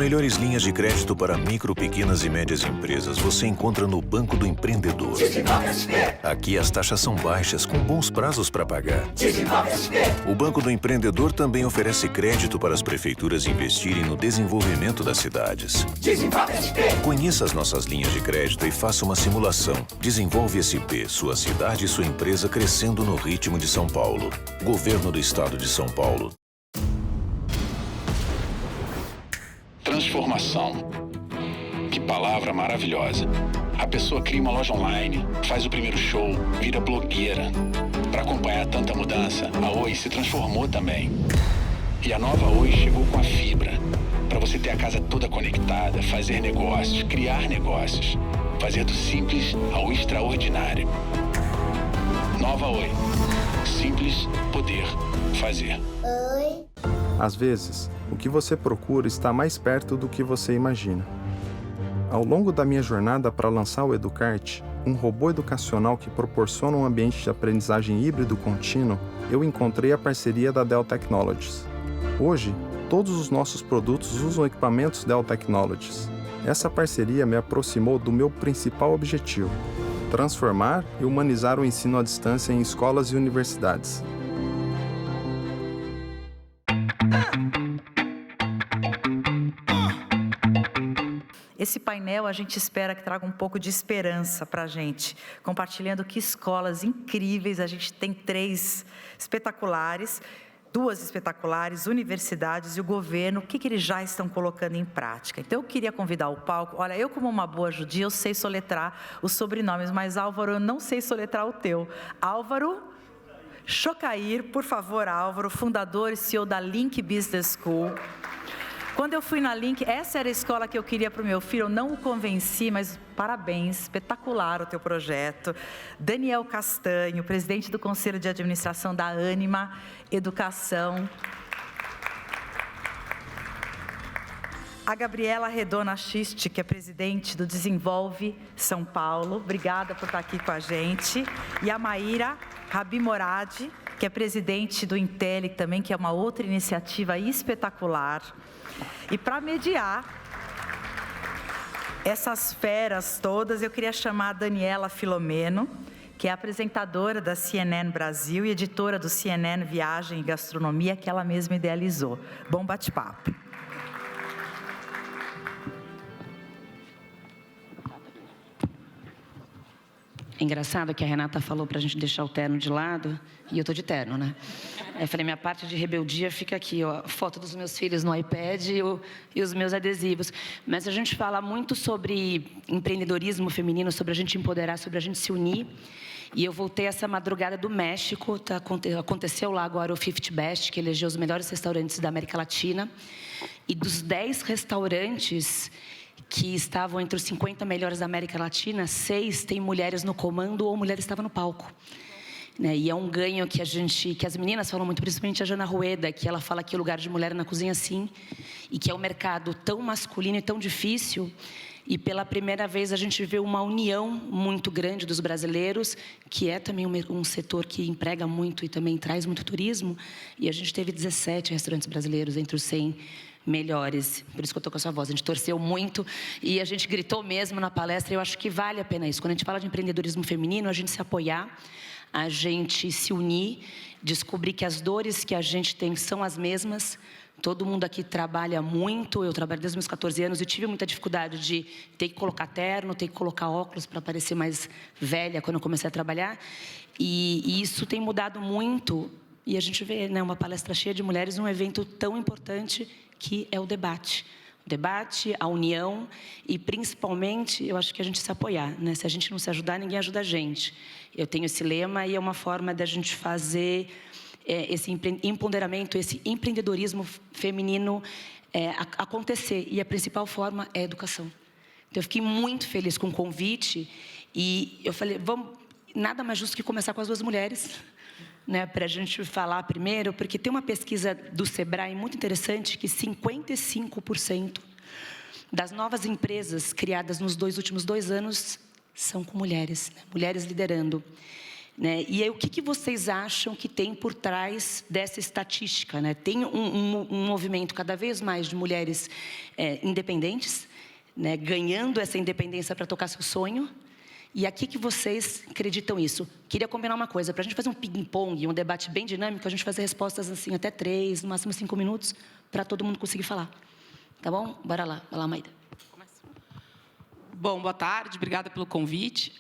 melhores linhas de crédito para micro, pequenas e médias empresas você encontra no Banco do Empreendedor. Aqui as taxas são baixas, com bons prazos para pagar. O Banco do Empreendedor também oferece crédito para as prefeituras investirem no desenvolvimento das cidades. Conheça as nossas linhas de crédito e faça uma simulação. Desenvolve SP, sua cidade e sua empresa crescendo no ritmo de São Paulo. Governo do Estado de São Paulo. Transformação. Que palavra maravilhosa. A pessoa cria uma loja online, faz o primeiro show, vira blogueira. Para acompanhar tanta mudança, a Oi se transformou também. E a nova Oi chegou com a fibra. Para você ter a casa toda conectada, fazer negócios, criar negócios. Fazer do simples ao extraordinário. Nova Oi. Simples, poder, fazer. Oi. Às vezes, o que você procura está mais perto do que você imagina. Ao longo da minha jornada para lançar o Educart, um robô educacional que proporciona um ambiente de aprendizagem híbrido contínuo, eu encontrei a parceria da Dell Technologies. Hoje, todos os nossos produtos usam equipamentos Dell Technologies. Essa parceria me aproximou do meu principal objetivo: transformar e humanizar o ensino à distância em escolas e universidades. Esse painel a gente espera que traga um pouco de esperança para a gente, compartilhando que escolas incríveis, a gente tem 3 espetaculares, 2 espetaculares, universidades e o governo, o que eles já estão colocando em prática. Então eu queria convidar o palco, olha, eu como uma boa judia, eu sei soletrar os sobrenomes, mas Álvaro, eu não sei soletrar o teu. Álvaro Chocair, por favor, Álvaro, fundador e CEO da Link Business School. Quando eu fui na Link, essa era a escola que eu queria para o meu filho, eu não o convenci, mas parabéns, espetacular o teu projeto. Daniel Castanho, presidente do Conselho de Administração da Ânima Educação. A Gabriela Redona Schist, que é presidente do Desenvolve São Paulo, obrigada por estar aqui com a gente. E a Maíra Rabi Moradi, que é presidente do Intelic também, que é uma outra iniciativa espetacular. E para mediar essas feras todas, eu queria chamar a Daniela Filomeno, que é apresentadora da CNN Brasil e editora do CNN Viagem e Gastronomia, que ela mesma idealizou. Bom bate-papo. É engraçado que a Renata falou para a gente deixar o terno de lado, e eu estou de terno, né? Eu falei, minha parte de rebeldia fica aqui, ó, foto dos meus filhos no iPad e os meus adesivos. Mas a gente fala muito sobre empreendedorismo feminino, sobre a gente empoderar, sobre a gente se unir. E eu voltei essa madrugada do México, aconteceu lá agora o 50 Best, que elegeu os melhores restaurantes da América Latina. E dos 10 restaurantes que estavam entre os 50 melhores da América Latina, 6 têm mulheres no comando ou mulher estava no palco. E é um ganho que as meninas falam muito, principalmente a Jana Rueda, que ela fala que o lugar de mulher é na cozinha sim, e que é um mercado tão masculino e tão difícil, e pela primeira vez a gente vê uma união muito grande dos brasileiros, que é também um setor que emprega muito e também traz muito turismo, e a gente teve 17 restaurantes brasileiros entre os 100 melhores, por isso que eu estou com a sua voz, a gente torceu muito e a gente gritou mesmo na palestra, eu acho que vale a pena isso. Quando a gente fala de empreendedorismo feminino, a gente se apoiar, a gente se unir, descobrir que as dores que a gente tem são as mesmas. Todo mundo aqui trabalha muito, eu trabalho desde os meus 14 anos e tive muita dificuldade de ter que colocar terno, ter que colocar óculos para parecer mais velha quando eu comecei a trabalhar. E isso tem mudado muito. E a gente vê, né, uma palestra cheia de mulheres, um evento tão importante que é o debate. O debate, a união e, principalmente, eu acho que a gente se apoiar, né? Se a gente não se ajudar, ninguém ajuda a gente. Eu tenho esse lema e é uma forma da gente fazer esse empoderamento, esse empreendedorismo feminino acontecer. E a principal forma é a educação. Então, eu fiquei muito feliz com o convite e eu falei, nada mais justo que começar com as 2 mulheres, né, para a gente falar primeiro, porque tem uma pesquisa do Sebrae muito interessante que 55% das novas empresas criadas nos últimos 2 anos são com mulheres, né, mulheres liderando. né? E aí, o que vocês acham que tem por trás dessa estatística, né? Tem um movimento cada vez mais de mulheres independentes, né? Ganhando essa independência para tocar seu sonho. E aqui que vocês acreditam isso? Queria combinar uma coisa, para a gente fazer um ping-pong, um debate bem dinâmico, a gente fazer respostas assim, até 3, no máximo 5 minutos, para todo mundo conseguir falar. Tá bom? Bora lá. Vai lá, Maída. Bom, boa tarde, obrigada pelo convite.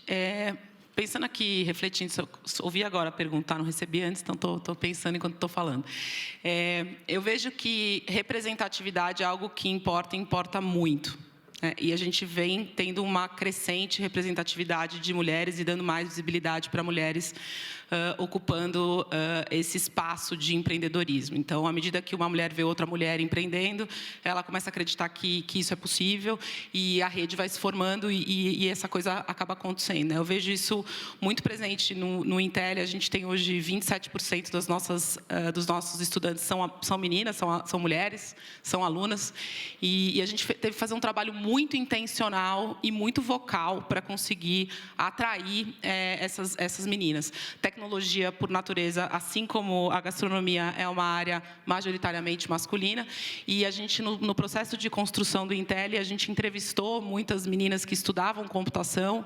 Pensando aqui, refletindo, ouvi agora a pergunta, não recebi antes, então estou pensando enquanto estou falando. Eu vejo que representatividade é algo que importa muito. E a gente vem tendo uma crescente representatividade de mulheres e dando mais visibilidade para mulheres ocupando esse espaço de empreendedorismo. Então, à medida que uma mulher vê outra mulher empreendendo, ela começa a acreditar que isso é possível e a rede vai se formando e essa coisa acaba acontecendo. Eu vejo isso muito presente no Intel. A gente tem hoje 27% dos nossos estudantes são meninas, são mulheres, são alunas. E a gente teve que fazer um trabalho muito intencional e muito vocal para conseguir atrair essas meninas. Tecnologia, por natureza, assim como a gastronomia, é uma área majoritariamente masculina. E a gente, no processo de construção do Intel, a gente entrevistou muitas meninas que estudavam computação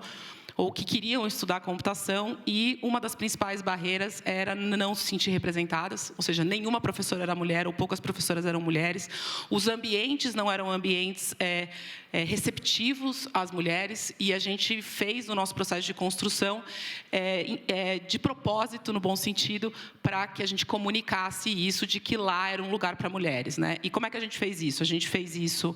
ou que queriam estudar computação, e uma das principais barreiras era não se sentir representadas, ou seja, nenhuma professora era mulher, ou poucas professoras eram mulheres. Os ambientes não eram ambientes receptivos às mulheres, e a gente fez o nosso processo de construção de propósito, no bom sentido, para que a gente comunicasse isso, de que lá era um lugar para mulheres, né? E como é que a gente fez isso? A gente fez isso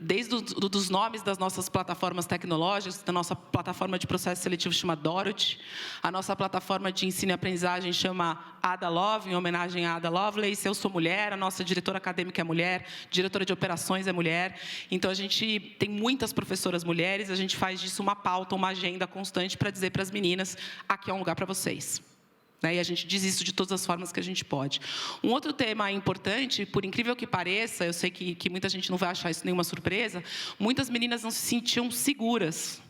desde os nomes das nossas plataformas tecnológicas, da nossa plataforma de processo seletivo chama Dorothy, a nossa plataforma de ensino e aprendizagem chama Ada Love, em homenagem a Ada Lovelace. Eu sou mulher, a nossa diretora acadêmica é mulher, diretora de operações é mulher. Então, a gente tem muitas professoras mulheres, a gente faz disso uma pauta, uma agenda constante para dizer para as meninas, aqui é um lugar para vocês. E a gente diz isso de todas as formas que a gente pode. Um outro tema importante, por incrível que pareça, eu sei que muita gente não vai achar isso nenhuma surpresa, muitas meninas não se sentiam seguras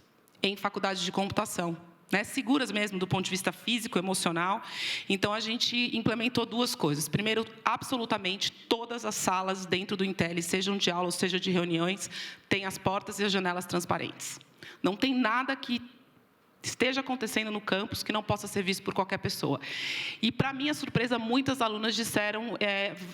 em faculdade de computação, né? Seguras mesmo do ponto de vista físico, emocional. Então, a gente implementou duas coisas. Primeiro, absolutamente todas as salas dentro do Intel, sejam de aula ou seja de reuniões, têm as portas e as janelas transparentes. Não tem nada que esteja acontecendo no campus que não possa ser visto por qualquer pessoa. E, para minha surpresa, muitas alunas disseram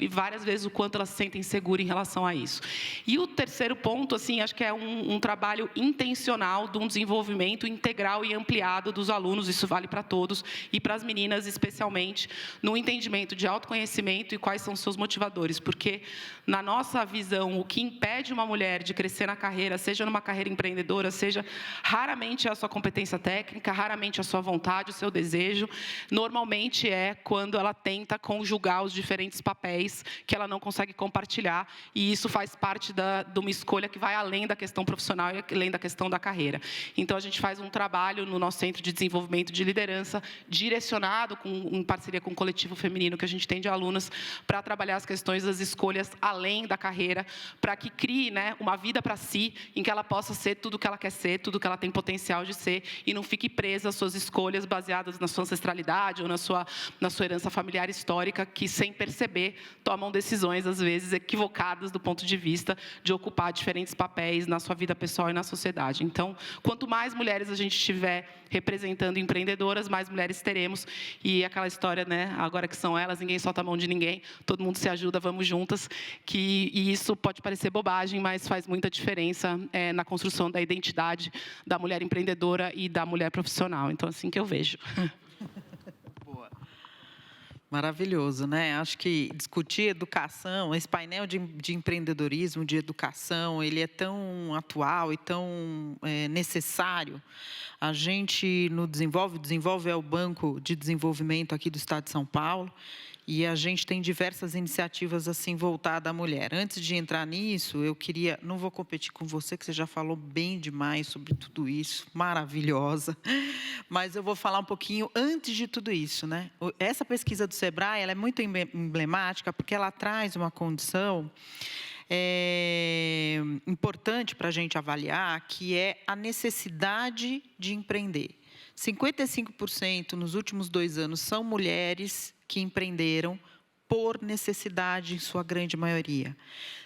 várias vezes o quanto elas se sentem seguras em relação a isso. E o terceiro ponto, assim, acho que é um trabalho intencional de um desenvolvimento integral e ampliado dos alunos, isso vale para todos, e para as meninas especialmente, no entendimento de autoconhecimento e quais são os seus motivadores, porque, na nossa visão, o que impede uma mulher de crescer na carreira, seja numa carreira empreendedora, seja raramente a sua competência técnica, raramente a sua vontade, o seu desejo. Normalmente é quando ela tenta conjugar os diferentes papéis que ela não consegue compartilhar, e isso faz parte de uma escolha que vai além da questão profissional e além da questão da carreira. Então, a gente faz um trabalho no nosso Centro de Desenvolvimento de Liderança, direcionado em parceria com o coletivo feminino que a gente tem de alunas, para trabalhar as questões das escolhas além da carreira, para que crie, né, uma vida para si, em que ela possa ser tudo o que ela quer ser, tudo o que ela tem potencial de ser, e não fique presa às suas escolhas baseadas na sua ancestralidade ou na sua herança familiar histórica, que, sem perceber, tomam decisões, às vezes, equivocadas do ponto de vista de ocupar diferentes papéis na sua vida pessoal e na sociedade. Então, quanto mais mulheres a gente tiver representando empreendedoras, mais mulheres teremos. E aquela história, né, agora que são elas, ninguém solta a mão de ninguém, todo mundo se ajuda, vamos juntas, e isso pode parecer bobagem, mas faz muita diferença na construção da identidade da mulher empreendedora e da mulher profissional. Então, assim que eu vejo. Boa. Maravilhoso, né? Acho que discutir educação, esse painel de empreendedorismo, de educação, ele é tão atual e tão necessário. A gente desenvolve é o Banco de Desenvolvimento aqui do Estado de São Paulo, e a gente tem diversas iniciativas assim voltadas à mulher. Antes de entrar nisso, eu queria, não vou competir com você, que você já falou bem demais sobre tudo isso, maravilhosa, mas eu vou falar um pouquinho antes de tudo isso, né? Essa pesquisa do Sebrae, ela é muito emblemática, porque ela traz uma condição importante para a gente avaliar, que é a necessidade de empreender. 55% nos últimos 2 anos são mulheres que empreenderam por necessidade, em sua grande maioria.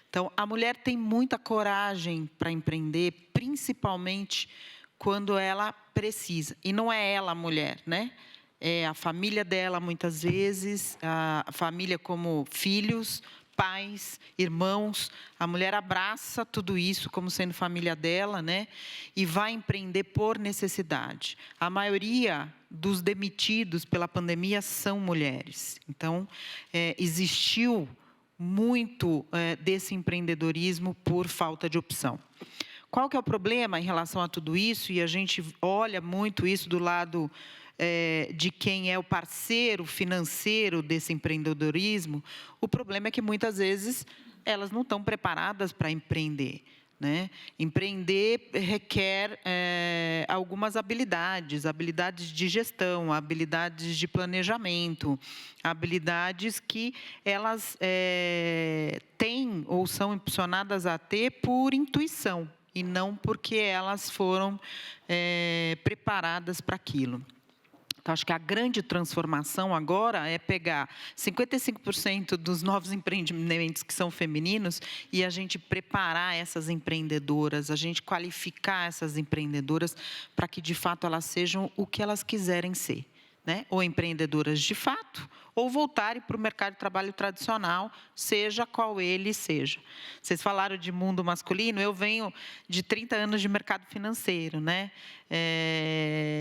Então, a mulher tem muita coragem para empreender, principalmente quando ela precisa. E não é ela a mulher, né? É a família dela, muitas vezes, a família como filhos, pais, irmãos. A mulher abraça tudo isso como sendo família dela, né? E vai empreender por necessidade. A maioria dos demitidos pela pandemia são mulheres. Então, existiu muito desse empreendedorismo por falta de opção. Qual que é o problema em relação a tudo isso? E a gente olha muito isso do lado de quem é o parceiro financeiro desse empreendedorismo. O problema é que, muitas vezes, elas não estão preparadas para empreender, né? Empreender requer algumas habilidades de gestão, habilidades de planejamento, habilidades que elas têm ou são impulsionadas a ter por intuição, e não porque elas foram preparadas para aquilo. Então, acho que a grande transformação agora é pegar 55% dos novos empreendimentos que são femininos e a gente preparar essas empreendedoras, a gente qualificar essas empreendedoras para que, de fato, elas sejam o que elas quiserem ser, né? Ou empreendedoras de fato, ou voltarem para o mercado de trabalho tradicional, seja qual ele seja. Vocês falaram de mundo masculino, eu venho de 30 anos de mercado financeiro, né?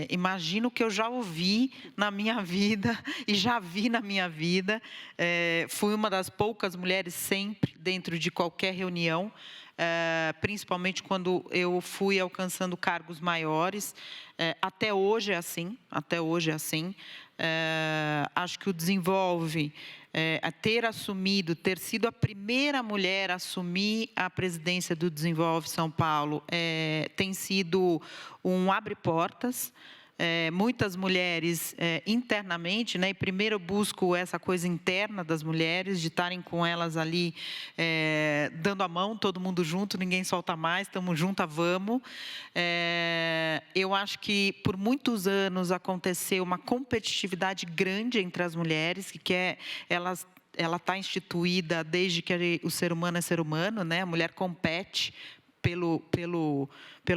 Imagino que eu já ouvi na minha vida e já vi na minha vida. Fui uma das poucas mulheres sempre dentro de qualquer reunião, principalmente quando eu fui alcançando cargos maiores. Até hoje é assim, até hoje é assim. Acho que o Desenvolve, ter sido a primeira mulher a assumir a presidência do Desenvolve São Paulo, tem sido um abre-portas. Muitas mulheres internamente, né? E primeiro eu busco essa coisa interna das mulheres, de estarem com elas ali, dando a mão, todo mundo junto, ninguém solta mais, estamos juntas, vamos. Eu acho que por muitos anos aconteceu uma competitividade grande entre as mulheres, ela está instituída desde que o ser humano é ser humano, né? A mulher compete pelo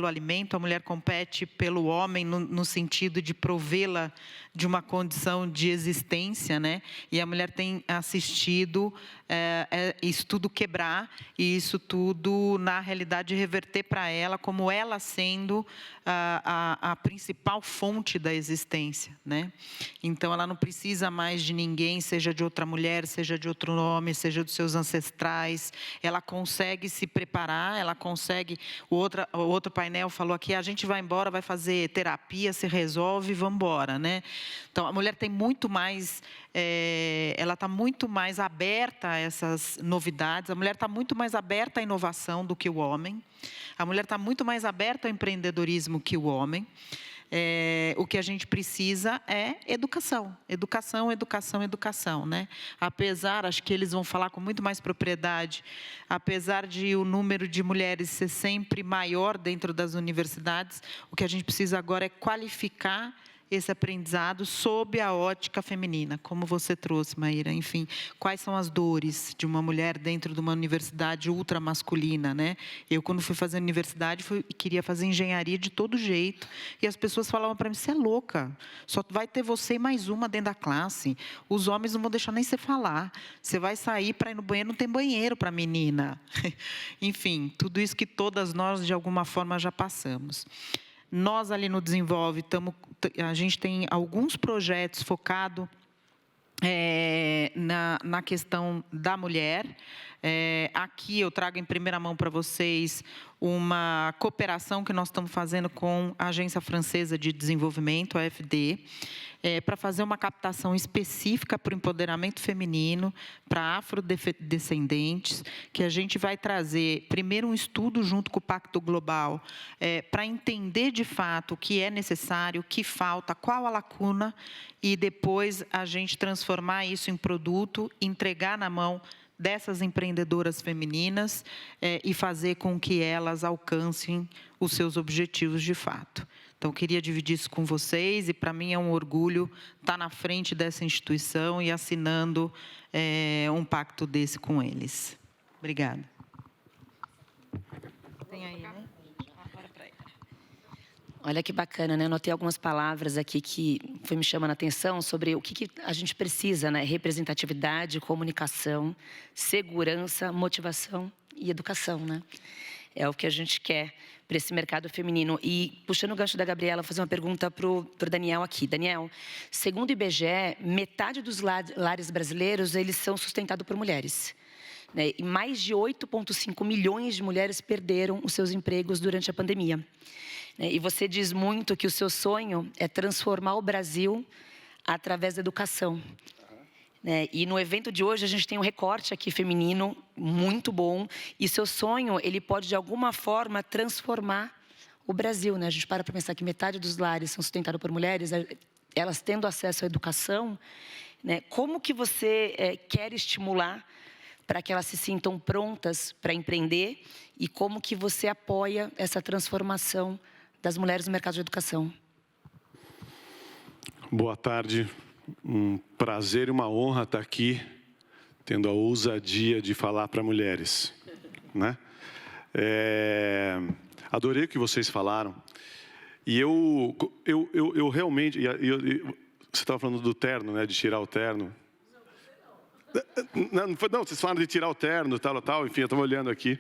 alimento, a mulher compete pelo homem no sentido de provê-la de uma condição de existência, né? E a mulher tem assistido isso tudo quebrar e isso tudo, na realidade, reverter para ela como ela sendo a principal fonte da existência, né? Então, ela não precisa mais de ninguém, seja de outra mulher, seja de outro homem, seja dos seus ancestrais. Ela consegue se preparar, ela consegue... O outro painel falou aqui, a gente vai embora, vai fazer terapia, se resolve, vamos embora, né? Então, a mulher tem muito mais... ela está muito mais aberta a essas novidades, a mulher está muito mais aberta à inovação do que o homem, a mulher está muito mais aberta ao empreendedorismo que o homem. O que a gente precisa é educação, educação, educação, educação, né? Apesar, acho que eles vão falar com muito mais propriedade, apesar de o número de mulheres ser sempre maior dentro das universidades, o que a gente precisa agora é qualificar esse aprendizado sob a ótica feminina, como você trouxe, Maíra. Enfim, quais são as dores de uma mulher dentro de uma universidade ultramasculina, né? Eu, quando fui fazer universidade, queria fazer engenharia de todo jeito, e as pessoas falavam para mim, você é louca, só vai ter você e mais uma dentro da classe, os homens não vão deixar nem você falar, você vai sair para ir no banheiro, não tem banheiro para menina. Enfim, tudo isso que todas nós, de alguma forma, já passamos. Nós, ali no Desenvolve, a gente tem alguns projetos focados na questão da mulher. Aqui eu trago em primeira mão para vocês uma cooperação que nós estamos fazendo com a Agência Francesa de Desenvolvimento, a AFD, para fazer uma captação específica para o empoderamento feminino, para afrodescendentes, que a gente vai trazer, primeiro, um estudo junto com o Pacto Global, para entender, de fato, o que é necessário, o que falta, qual a lacuna, e depois a gente transformar isso em produto, entregar na mão dessas empreendedoras femininas e fazer com que elas alcancem os seus objetivos de fato. Então, queria dividir isso com vocês, e para mim é um orgulho estar na frente dessa instituição e assinando um pacto desse com eles. Obrigada. Tem aí, né? Olha que bacana, né? Anotei algumas palavras aqui que foi me chamando a atenção sobre o que a gente precisa, né? Representatividade, comunicação, segurança, motivação e educação, né? É o que a gente quer para esse mercado feminino. E, puxando o gancho da Gabriela, vou fazer uma pergunta para o Daniel aqui. Daniel, segundo o IBGE, metade dos lares brasileiros, eles são sustentados por mulheres, né? E mais de 8,5 milhões de mulheres perderam os seus empregos durante a pandemia. E você diz muito que o seu sonho é transformar o Brasil através da educação. E no evento de hoje a gente tem um recorte aqui feminino muito bom. E seu sonho, ele pode de alguma forma transformar o Brasil, né? A gente para pensar que metade dos lares são sustentados por mulheres, elas tendo acesso à educação, né? Como que você quer estimular para que elas se sintam prontas para empreender, e como que você apoia essa transformação das mulheres no mercado de educação? Boa tarde, um prazer e uma honra estar aqui, tendo a ousadia de falar para mulheres, né? Adorei o que vocês falaram, e eu realmente, você estava falando do terno, né, de tirar o terno. Não, vocês falaram de tirar o terno, tal, enfim, eu estava olhando aqui,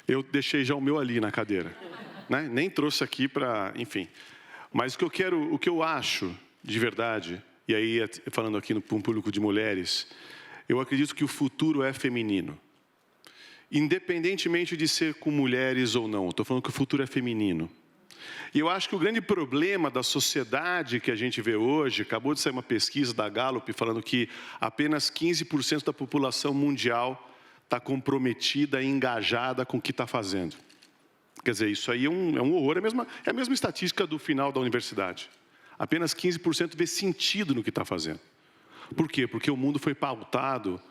eu deixei já o meu ali na cadeira. Né? Nem trouxe aqui para, enfim. Mas o que eu acho, de verdade, e aí falando aqui para um público de mulheres, eu acredito que o futuro é feminino. Independentemente de ser com mulheres ou não, estou falando que o futuro é feminino. E eu acho que o grande problema da sociedade que a gente vê hoje, acabou de sair uma pesquisa da Gallup falando que apenas 15% da população mundial está comprometida e engajada com o que está fazendo. Quer dizer, isso aí é um horror, é a mesma estatística do final da universidade. Apenas 15% vê sentido no que está fazendo. Por quê? Porque o mundo foi pautado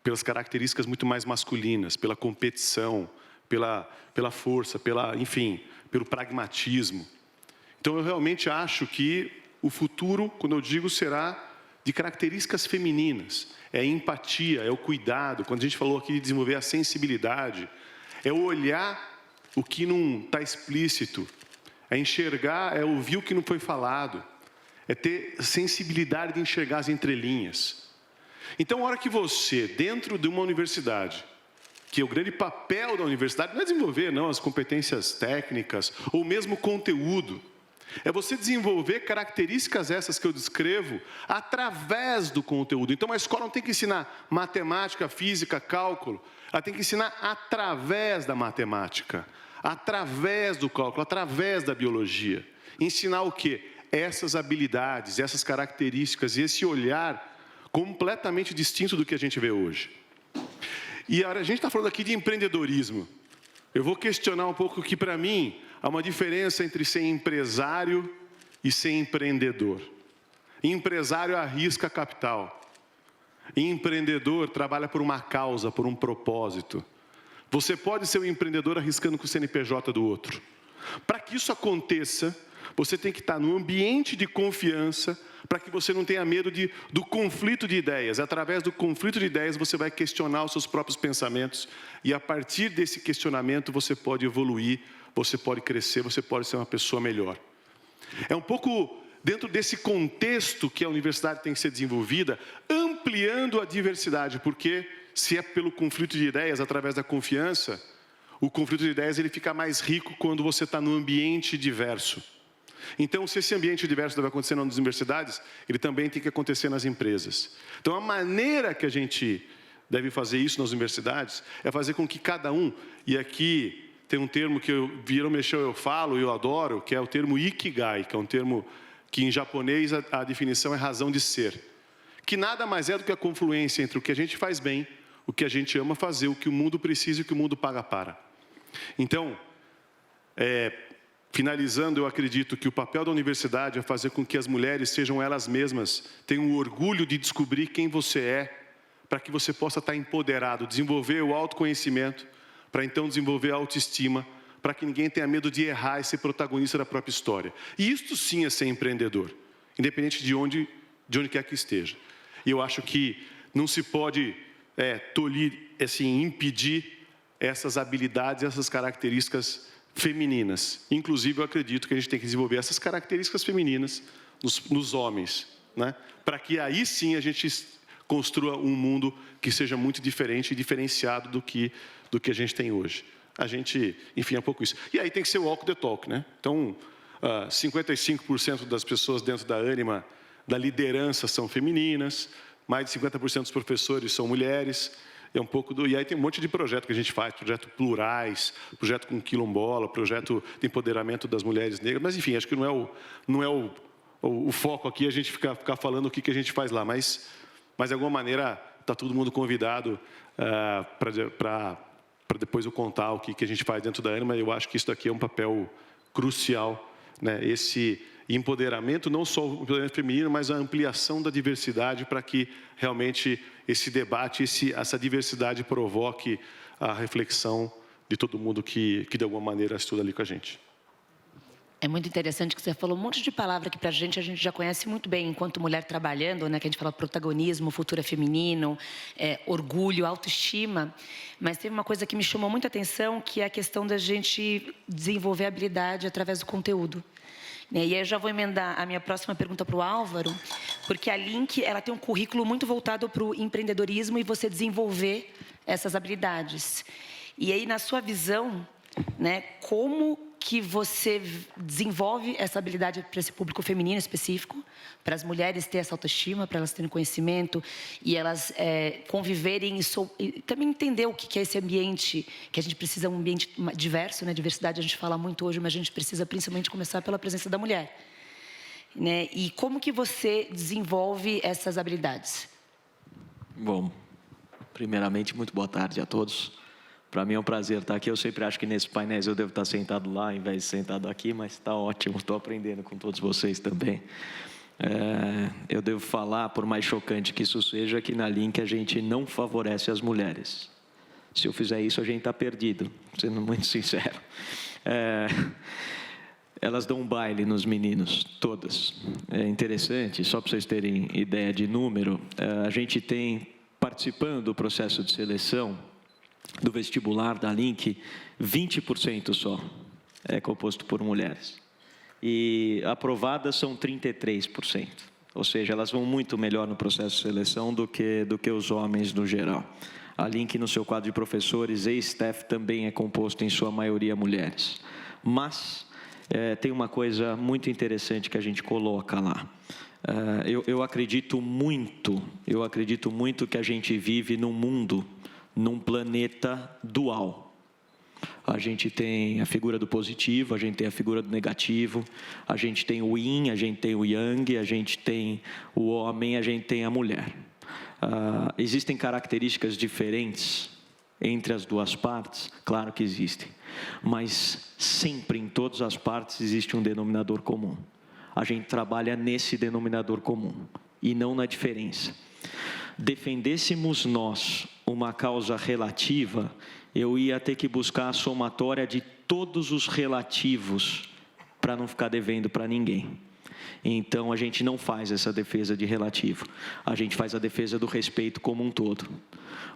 pelas características muito mais masculinas, pela competição, pela força, enfim, pelo pragmatismo. Então, eu realmente acho que o futuro, quando eu digo, será de características femininas. É a empatia, é o cuidado. Quando a gente falou aqui de desenvolver a sensibilidade, é o olhar o que não está explícito, é enxergar, é ouvir o que não foi falado, é ter sensibilidade de enxergar as entrelinhas. Então, a hora que você, dentro de uma universidade, que é o grande papel da universidade, não é desenvolver não, as competências técnicas, ou mesmo conteúdo, é você desenvolver características essas que eu descrevo através do conteúdo. Então, a escola não tem que ensinar matemática, física, cálculo, ela tem que ensinar através da matemática, através do cálculo, através da biologia. Ensinar o quê? Essas habilidades, essas características e esse olhar completamente distinto do que a gente vê hoje. E a gente está falando aqui de empreendedorismo. Eu vou questionar um pouco que, para mim, há uma diferença entre ser empresário e ser empreendedor. Empresário arrisca capital. Empreendedor trabalha por uma causa, por um propósito. Você pode ser um empreendedor arriscando com o CNPJ do outro. Para que isso aconteça, você tem que estar num ambiente de confiança, para que você não tenha medo do conflito de ideias. Através do conflito de ideias, você vai questionar os seus próprios pensamentos, e a partir desse questionamento, você pode evoluir, você pode crescer, você pode ser uma pessoa melhor. É um pouco dentro desse contexto que a universidade tem que ser desenvolvida, ampliando a diversidade, porque se é pelo conflito de ideias, através da confiança, o conflito de ideias ele fica mais rico quando você está num ambiente diverso. Então, se esse ambiente diverso deve acontecer nas universidades, ele também tem que acontecer nas empresas. Então, a maneira que a gente deve fazer isso nas universidades é fazer com que cada um, e aqui tem um termo que vira ou mexeu eu falo, eu adoro, que é o termo Ikigai, que é um termo que em japonês a definição é razão de ser. Que nada mais é do que a confluência entre o que a gente faz bem, o que a gente ama fazer, o que o mundo precisa e o que o mundo paga para. Então, finalizando, eu acredito que o papel da universidade é fazer com que as mulheres sejam elas mesmas, tenham o orgulho de descobrir quem você é, para que você possa estar empoderado, desenvolver o autoconhecimento, para então desenvolver a autoestima, para que ninguém tenha medo de errar e ser protagonista da própria história. E isto sim é ser empreendedor, independente de onde quer que esteja. E eu acho que não se pode tolir, assim, impedir essas habilidades, essas características femininas. Inclusive, eu acredito que a gente tem que desenvolver essas características femininas nos homens, né? Para que aí sim a gente construa um mundo que seja muito diferente e diferenciado do que a gente tem hoje. A gente, enfim, é um pouco isso. E aí tem que ser o walk the talk, né? Então, 55% das pessoas dentro da Ânima, da liderança, são femininas, mais de 50% dos professores são mulheres. É um pouco e aí tem um monte de projeto que a gente faz, projeto plurais, projeto com quilombola, projeto de empoderamento das mulheres negras, mas enfim, acho que não é o foco aqui a gente ficar falando o que a gente faz lá, mas de alguma maneira está todo mundo convidado para depois eu contar o que a gente faz dentro da Ânima. Eu acho que isso daqui é um papel crucial, né? Esse empoderamento, não só o empoderamento feminino, mas a ampliação da diversidade para que realmente esse debate, essa diversidade provoque a reflexão de todo mundo que de alguma maneira estuda ali com a gente. É muito interessante que você falou um monte de palavra que para a gente já conhece muito bem enquanto mulher trabalhando, né? Que a gente fala protagonismo, futuro feminino, orgulho, autoestima. Mas teve uma coisa que me chamou muita atenção, que é a questão da gente desenvolver habilidade através do conteúdo. E aí eu já vou emendar a minha próxima pergunta para o Álvaro, porque a Link ela tem um currículo muito voltado para o empreendedorismo e você desenvolver essas habilidades. E aí, na sua visão, né, como que você desenvolve essa habilidade para esse público feminino específico, para as mulheres terem essa autoestima, para elas terem conhecimento e elas conviverem e também entender o que é esse ambiente, que a gente precisa um ambiente diverso, né? Diversidade a gente fala muito hoje, mas a gente precisa principalmente começar pela presença da mulher, né? E como que você desenvolve essas habilidades? Bom, primeiramente, muito boa tarde a todos. Para mim é um prazer estar aqui. Eu sempre acho que nesses painéis eu devo estar sentado lá, ao invés de sentado aqui, mas está ótimo. Estou aprendendo com todos vocês também. Eu devo falar, por mais chocante que isso seja, que na Link a gente não favorece as mulheres. Se eu fizer isso, a gente está perdido, sendo muito sincero. Elas dão um baile nos meninos, todas. É interessante, só para vocês terem ideia de número, a gente tem, participando do processo de seleção, do vestibular da Link, 20% só é composto por mulheres. E aprovadas são 33%. Ou seja, elas vão muito melhor no processo de seleção do que os homens no geral. A Link, no seu quadro de professores e staff, também é composto em sua maioria mulheres. Mas tem uma coisa muito interessante que a gente coloca lá. Eu acredito muito que a gente vive num mundo, num planeta dual. A gente tem a figura do positivo, a gente tem a figura do negativo, a gente tem o yin, a gente tem o yang, a gente tem o homem, a gente tem a mulher. Existem características diferentes entre as duas partes? Claro que existem. Mas sempre, em todas as partes, existe um denominador comum. A gente trabalha nesse denominador comum e não na diferença. Defendêssemos nós uma causa relativa, eu ia ter que buscar a somatória de todos os relativos para não ficar devendo para ninguém. Então, a gente não faz essa defesa de relativo. A gente faz a defesa do respeito como um todo.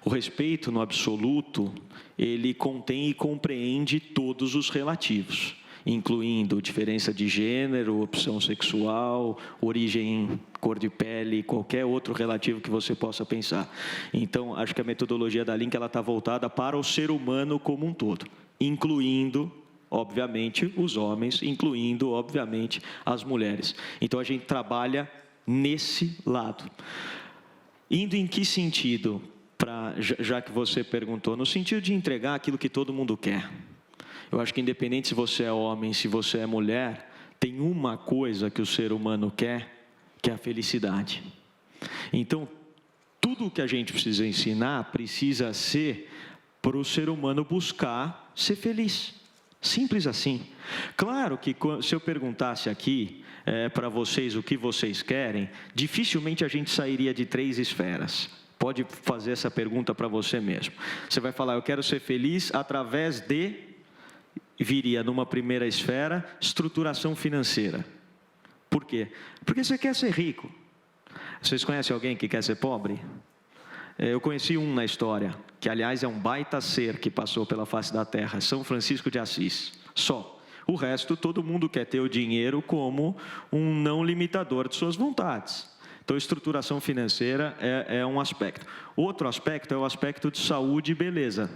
O respeito, no absoluto, ele contém e compreende todos os relativos, incluindo diferença de gênero, opção sexual, origem, cor de pele, qualquer outro relativo que você possa pensar. Então, acho que a metodologia da Link está voltada para o ser humano como um todo, incluindo, obviamente, os homens, incluindo, obviamente, as mulheres. Então, a gente trabalha nesse lado. Indo em que sentido? Já que você perguntou, no sentido de entregar aquilo que todo mundo quer. Eu acho que independente se você é homem, se você é mulher, tem uma coisa que o ser humano quer, que é a felicidade. Então, tudo o que a gente precisa ensinar precisa ser para o ser humano buscar ser feliz. Simples assim. Claro que se eu perguntasse aqui para vocês o que vocês querem, dificilmente a gente sairia de 3 esferas. Pode fazer essa pergunta para você mesmo. Você vai falar, eu quero ser feliz através de, viria numa primeira esfera, estruturação financeira. Por quê? Porque você quer ser rico. Vocês conhecem alguém que quer ser pobre? Eu conheci um na história, que aliás é um baita ser que passou pela face da terra, São Francisco de Assis, só. O resto, todo mundo quer ter o dinheiro como um não limitador de suas vontades. Então, estruturação financeira é um aspecto. Outro aspecto é o aspecto de saúde e beleza.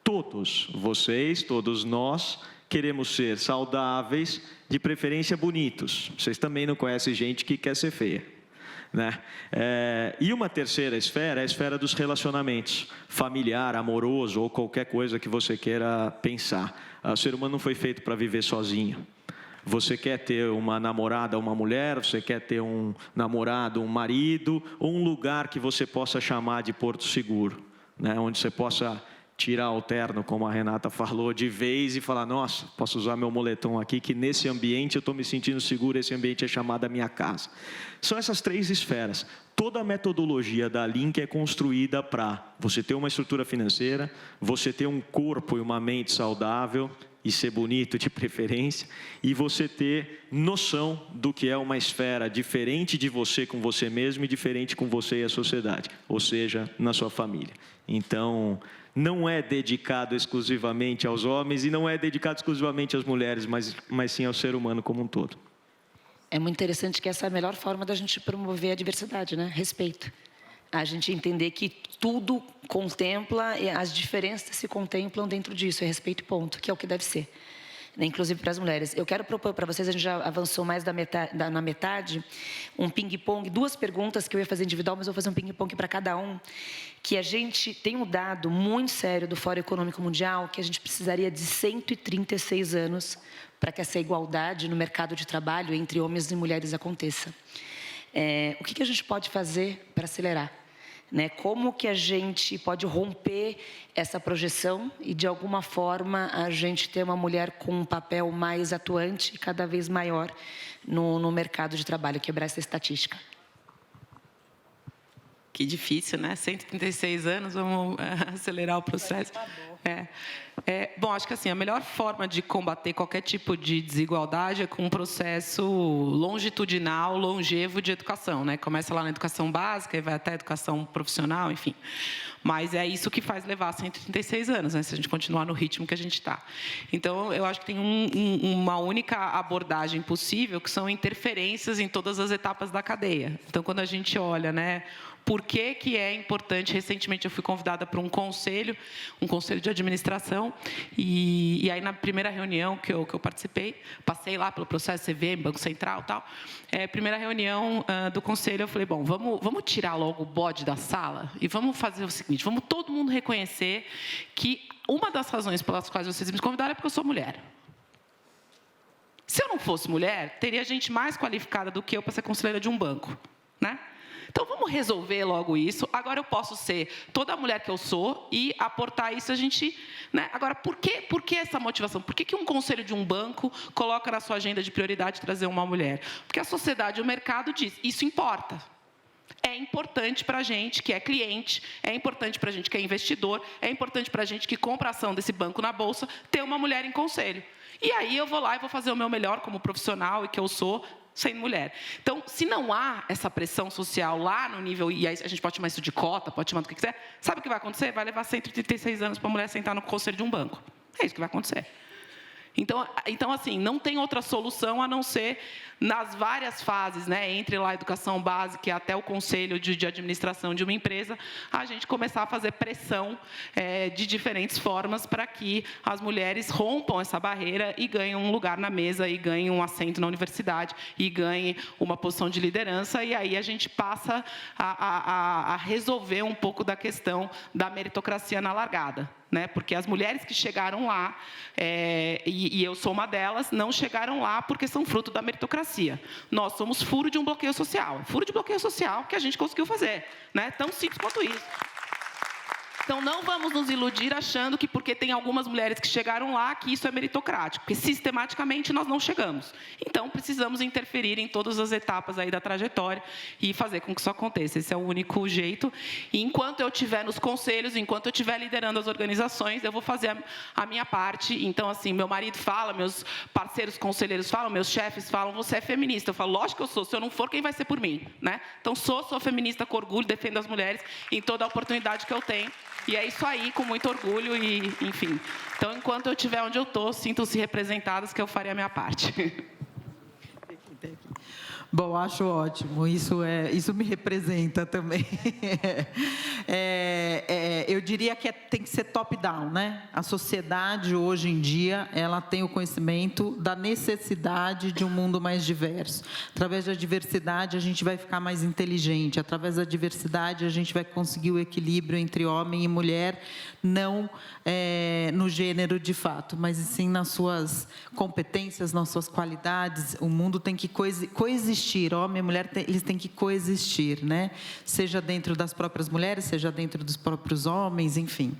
Todos vocês, todos nós, queremos ser saudáveis, de preferência bonitos. Vocês também não conhecem gente que quer ser feia, né? E uma terceira esfera é a esfera dos relacionamentos, familiar, amoroso ou qualquer coisa que você queira pensar. O ser humano não foi feito para viver sozinho. Você quer ter uma namorada, uma mulher, você quer ter um namorado, um marido, ou um lugar que você possa chamar de porto seguro, né? Onde você possa tirar o terno, como a Renata falou, de vez e falar, nossa, posso usar meu moletom aqui, que nesse ambiente eu estou me sentindo seguro, esse ambiente é chamado a minha casa. São essas 3 esferas. Toda a metodologia da Link é construída para você ter uma estrutura financeira, você ter um corpo e uma mente saudável, e ser bonito de preferência, e você ter noção do que é uma esfera diferente de você com você mesmo e diferente com você e a sociedade, ou seja, na sua família. Então, não é dedicado exclusivamente aos homens e não é dedicado exclusivamente às mulheres, mas sim ao ser humano como um todo. É muito interessante que essa é a melhor forma da gente promover a diversidade, né? Respeito. A gente entender que tudo contempla, as diferenças se contemplam dentro disso, é respeito e ponto, que é o que deve ser, né? Inclusive para as mulheres. Eu quero propor para vocês, a gente já avançou mais na metade, um ping-pong, 2 perguntas que eu ia fazer individual, mas eu vou fazer um ping-pong para cada um, que a gente tem um dado muito sério do Fórum Econômico Mundial, que a gente precisaria de 136 anos para que essa igualdade no mercado de trabalho entre homens e mulheres aconteça. O que a gente pode fazer para acelerar? Né? Como que a gente pode romper essa projeção e, de alguma forma, a gente ter uma mulher com um papel mais atuante e cada vez maior no mercado de trabalho, quebrar essa estatística? Que difícil, né? 136 anos, vamos acelerar o processo. Bom, acho que assim, a melhor forma de combater qualquer tipo de desigualdade é com um processo longitudinal, longevo de educação, né? Começa lá na educação básica e vai até a educação profissional, enfim. Mas é isso que faz levar 136 anos, né? Se a gente continuar no ritmo que a gente está. Então, eu acho que tem uma única abordagem possível, que são interferências em todas as etapas da cadeia. Então, quando a gente olha, né, por que é importante? Recentemente eu fui convidada para um conselho de administração, e aí na primeira reunião que eu participei, passei lá pelo processo CVM, Banco Central e tal, primeira reunião do conselho, eu falei, bom, vamos tirar logo o bode da sala e vamos fazer o seguinte, vamos todo mundo reconhecer que uma das razões pelas quais vocês me convidaram é porque eu sou mulher. Se eu não fosse mulher, teria gente mais qualificada do que eu para ser conselheira de um banco, né? Então, vamos resolver logo isso. Agora eu posso ser toda a mulher que eu sou e aportar isso a gente... Né? Agora, por que essa motivação? Por que um conselho de um banco coloca na sua agenda de prioridade trazer uma mulher? Porque a sociedade e o mercado diz, isso importa. É importante para a gente que é cliente, é importante para a gente que é investidor, é importante para a gente que compra a ação desse banco na Bolsa, ter uma mulher em conselho. E aí eu vou lá e vou fazer o meu melhor como profissional e que eu sou, sendo mulher. Então, se não há essa pressão social lá no nível, e aí a gente pode chamar isso de cota, pode chamar do que quiser, sabe o que vai acontecer? Vai levar 136 anos para a mulher sentar no conselho de um banco. É isso que vai acontecer. Então, assim, não tem outra solução a não ser nas várias fases, né, entre lá a educação básica e até o conselho de administração de uma empresa, a gente começar a fazer pressão de diferentes formas para que as mulheres rompam essa barreira e ganhem um lugar na mesa, e ganhem um assento na universidade, e ganhem uma posição de liderança, e aí a gente passa a resolver um pouco da questão da meritocracia na largada. Né? Porque as mulheres que chegaram lá, e eu sou uma delas, não chegaram lá porque são fruto da meritocracia. Nós somos furo de um bloqueio social. Furo de bloqueio social que a gente conseguiu fazer. Né? Tão simples quanto isso. Então, não vamos nos iludir achando que porque tem algumas mulheres que chegaram lá, que isso é meritocrático, porque sistematicamente nós não chegamos. Então, precisamos interferir em todas as etapas aí da trajetória e fazer com que isso aconteça. Esse é o único jeito. E enquanto eu estiver nos conselhos, enquanto eu estiver liderando as organizações, eu vou fazer a minha parte. Então, assim, meu marido fala, meus parceiros conselheiros falam, meus chefes falam, você é feminista. Eu falo, lógico que eu sou. Se eu não for, quem vai ser por mim, né? Então, sou feminista com orgulho, defendo as mulheres em toda a oportunidade que eu tenho. E é isso aí, com muito orgulho e, enfim. Então, enquanto eu estiver onde eu estou, sintam-se representadas que eu farei a minha parte. Bom, acho ótimo. Isso me representa também. Eu diria que tem que ser top-down, né? A sociedade, hoje em dia, ela tem o conhecimento da necessidade de um mundo mais diverso. Através da diversidade, a gente vai ficar mais inteligente. Através da diversidade, a gente vai conseguir o equilíbrio entre homem e mulher, não no gênero de fato, mas sim nas suas competências, nas suas qualidades. O mundo tem que coexistir. Homem e mulher, eles têm que coexistir, né? Seja dentro das próprias mulheres, seja dentro dos próprios homens, enfim.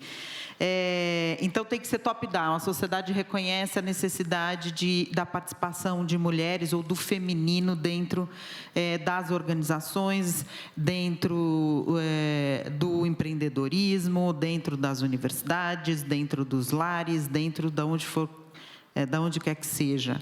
Então, tem que ser top-down. A sociedade reconhece a necessidade da participação de mulheres ou do feminino dentro das organizações, dentro do empreendedorismo, dentro das universidades, dentro dos lares, dentro de onde for, da onde quer que seja.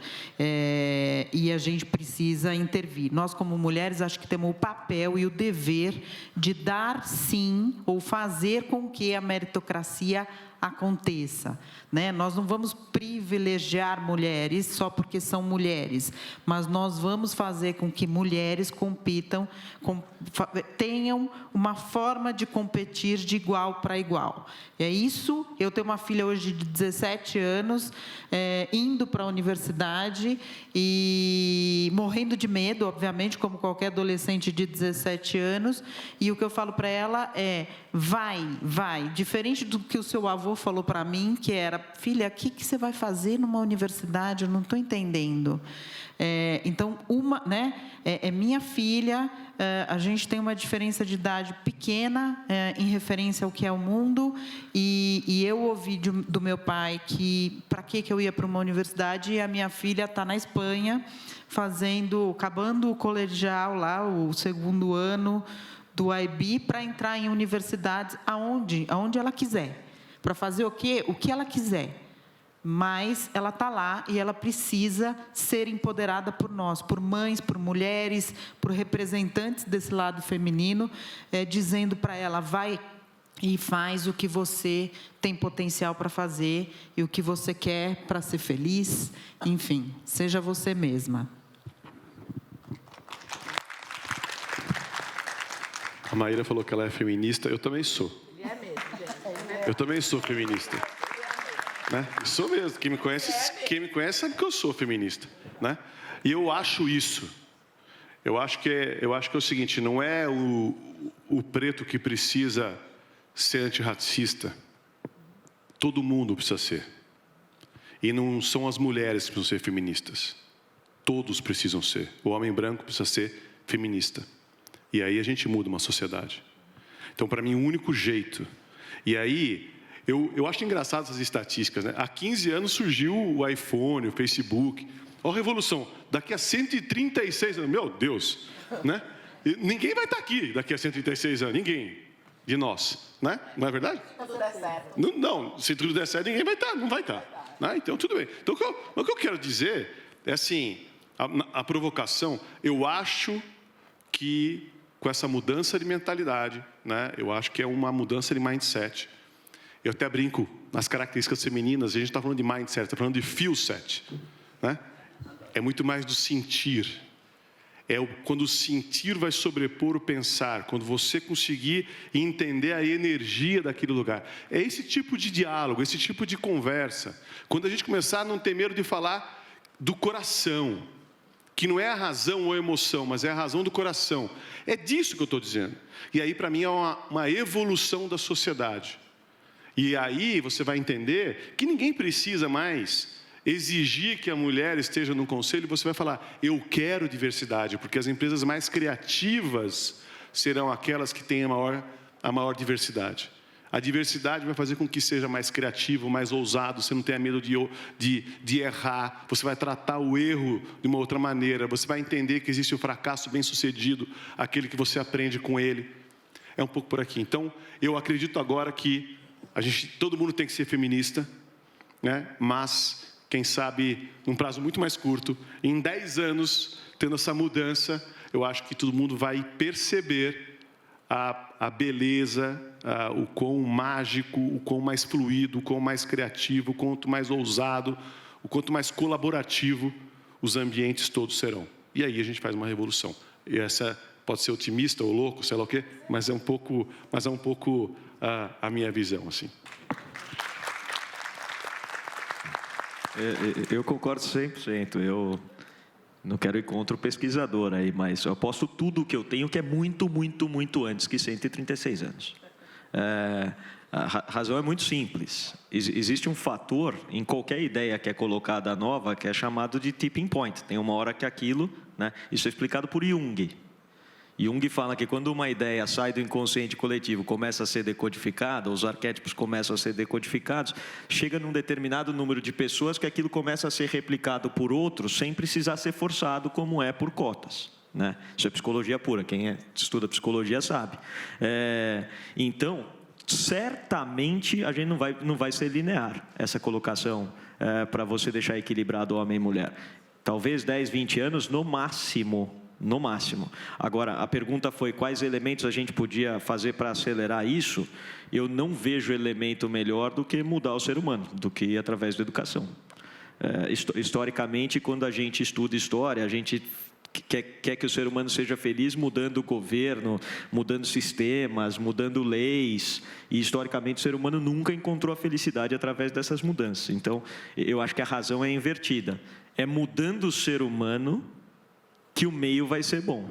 E a gente precisa intervir. Nós, como mulheres, acho que temos o papel e o dever de dar, sim, ou fazer com que a meritocracia aconteça, né? Nós não vamos privilegiar mulheres só porque são mulheres, mas nós vamos fazer com que mulheres compitam, tenham uma forma de competir de igual para igual. É isso. Eu tenho uma filha hoje de 17 anos, indo para a universidade e morrendo de medo, obviamente, como qualquer adolescente de 17 anos, e o que eu falo para ela é: vai, diferente do que o seu avô falou para mim, que era: filha, o que você vai fazer numa universidade? Eu não estou entendendo. Então, minha filha, a gente tem uma diferença de idade pequena em referência ao que é o mundo, e eu ouvi do meu pai que para que eu ia para uma universidade, e a minha filha está na Espanha, acabando o colegial lá, o segundo ano do IB, para entrar em universidades aonde ela quiser, para fazer o que ela quiser. Mas ela está lá e ela precisa ser empoderada por nós, por mães, por mulheres, por representantes desse lado feminino, dizendo para ela: vai e faz o que você tem potencial para fazer e o que você quer para ser feliz. Enfim, seja você mesma. A Maíra falou que ela é feminista. Eu também sou. Eu também sou feminista. Né? Sou mesmo. Quem me conhece sabe que eu sou feminista, né? E eu acho isso. Eu acho que é o seguinte: não é o preto que precisa ser antirracista. Todo mundo precisa ser. E não são as mulheres que precisam ser feministas. Todos precisam ser. O homem branco precisa ser feminista. E aí a gente muda uma sociedade. Então, para mim, o único jeito. E aí, eu acho engraçado essas estatísticas, né? Há 15 anos surgiu o iPhone, o Facebook. Olha a revolução. Daqui a 136 anos, meu Deus, né? E ninguém vai estar aqui daqui a 136 anos, ninguém de nós, né? Não é verdade? Se tudo der certo. Não, se tudo der certo, ninguém vai estar, não vai estar. Né? Então, tudo bem. Então, o que eu quero dizer é assim, a provocação, eu acho que com essa mudança de mentalidade, né? Eu acho que é uma mudança de mindset. Eu até brinco nas características femininas, a gente está falando de mindset, está falando de feel set, né? É muito mais do sentir. Quando o sentir vai sobrepor o pensar, quando você conseguir entender a energia daquele lugar. É esse tipo de diálogo, esse tipo de conversa. Quando a gente começar a não ter medo de falar do coração, que não é a razão ou a emoção, mas é a razão do coração. É disso que eu estou dizendo. E aí, para mim, é uma evolução da sociedade. E aí você vai entender que ninguém precisa mais exigir que a mulher esteja no conselho. Você vai falar: eu quero diversidade, porque as empresas mais criativas serão aquelas que têm a maior diversidade. A diversidade vai fazer com que seja mais criativo, mais ousado, você não tenha medo de errar, você vai tratar o erro de uma outra maneira, você vai entender que existe o fracasso bem-sucedido, aquele que você aprende com ele. É um pouco por aqui. Então, eu acredito agora que todo mundo tem que ser feminista, né? Mas, quem sabe, num prazo muito mais curto, em 10 anos, tendo essa mudança, eu acho que todo mundo vai perceber a beleza, o quão mágico, o quão mais fluido, o quão mais criativo, o quanto mais ousado, o quanto mais colaborativo os ambientes todos serão. E aí a gente faz uma revolução. E essa pode ser otimista ou louco, sei lá o quê, mas é um pouco a minha visão, assim. Eu concordo 100%. Eu não quero ir contra o pesquisador aí, mas eu aposto tudo o que eu tenho, que é muito, muito, muito antes que 136 anos. A razão é muito simples. Existe um fator em qualquer ideia que é colocada nova, que é chamado de tipping point. Tem uma hora que aquilo, né? Isso é explicado por Jung. Jung fala que quando uma ideia sai do inconsciente coletivo, começa a ser decodificada, os arquétipos começam a ser decodificados, chega num determinado número de pessoas que aquilo começa a ser replicado por outros sem precisar ser forçado, como é por cotas, né? Isso é psicologia pura, quem estuda psicologia sabe. Então, certamente a gente não vai ser linear, essa colocação, para você deixar equilibrado homem e mulher. Talvez 10, 20 anos no máximo. No máximo. Agora, a pergunta foi quais elementos a gente podia fazer para acelerar isso. Eu não vejo elemento melhor do que mudar o ser humano, do que através da educação. Historicamente, quando a gente estuda história, a gente quer que o ser humano seja feliz mudando o governo, mudando sistemas, mudando leis. E, historicamente, o ser humano nunca encontrou a felicidade através dessas mudanças. Então, eu acho que a razão é invertida. É mudando o ser humano que o meio vai ser bom.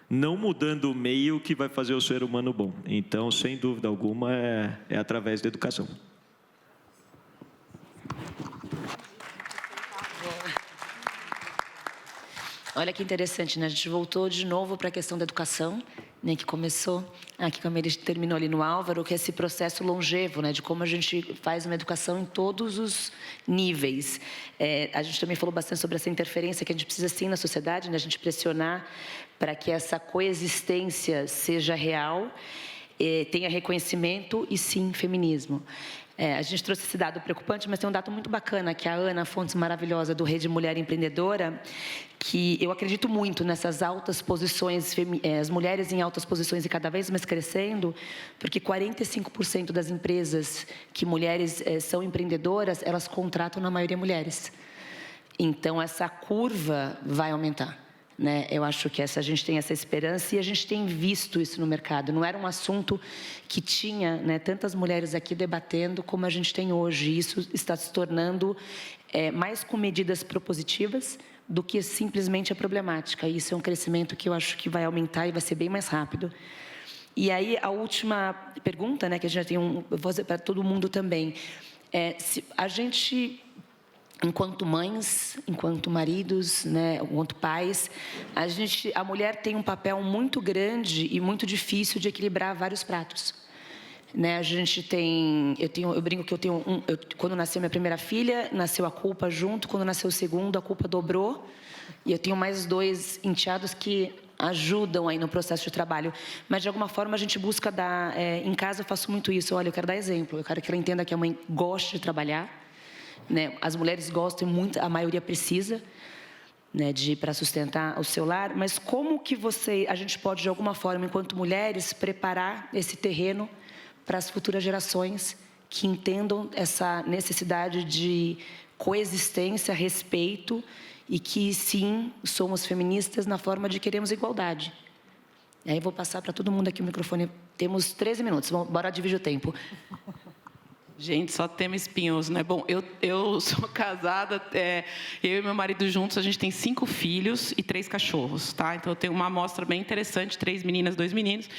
Não mudando o meio que vai fazer o ser humano bom. Então, sem dúvida alguma, é através da educação. Olha que interessante, né? A gente voltou de novo para a questão da educação, né, que começou aqui, como ele terminou ali no Álvaro, que é esse processo longevo, né, de como a gente faz uma educação em todos os níveis. A gente também falou bastante sobre essa interferência que a gente precisa sim na sociedade, né, a gente pressionar para que essa coexistência seja real, tenha reconhecimento e sim feminismo. A gente trouxe esse dado preocupante, mas tem um dado muito bacana, que a Ana Fontes, maravilhosa, do Rede Mulher Empreendedora, que eu acredito muito nessas altas posições, as mulheres em altas posições e cada vez mais crescendo, porque 45% das empresas que mulheres são empreendedoras, elas contratam, na maioria, mulheres. Então, essa curva vai aumentar. Né? Eu acho que a gente tem essa esperança e a gente tem visto isso no mercado. Não era um assunto que tinha, né, tantas mulheres aqui debatendo como a gente tem hoje. Isso está se tornando mais com medidas propositivas do que simplesmente a problemática. Isso é um crescimento que eu acho que vai aumentar e vai ser bem mais rápido. E aí, a última pergunta, né, que a gente tem eu vou fazer para todo mundo também, se a gente, enquanto mães, enquanto maridos, né, enquanto pais, a mulher tem um papel muito grande e muito difícil de equilibrar vários pratos. Né, a gente tem, eu brinco que quando nasceu minha primeira filha, nasceu a culpa junto, quando nasceu o segundo, a culpa dobrou, e eu tenho mais 2 enteados que ajudam aí no processo de trabalho, mas de alguma forma a gente busca dar, em casa eu faço muito isso, olha, eu quero dar exemplo, eu quero que ela entenda que a mãe gosta de trabalhar, né, as mulheres gostam muito, a maioria precisa, né, para sustentar o seu lar, mas como que a gente pode de alguma forma, enquanto mulheres, preparar esse terreno para as futuras gerações que entendam essa necessidade de coexistência, respeito e que, sim, somos feministas na forma de queremos igualdade. E aí vou passar para todo mundo aqui o microfone. Temos 13 minutos, bora dividir o tempo. Gente, só tema espinhoso, né? Bom, eu sou casada, eu e meu marido juntos, a gente tem 5 filhos e 3 cachorros, tá? Então, eu tenho uma amostra bem interessante, 3 meninas, 2 meninos.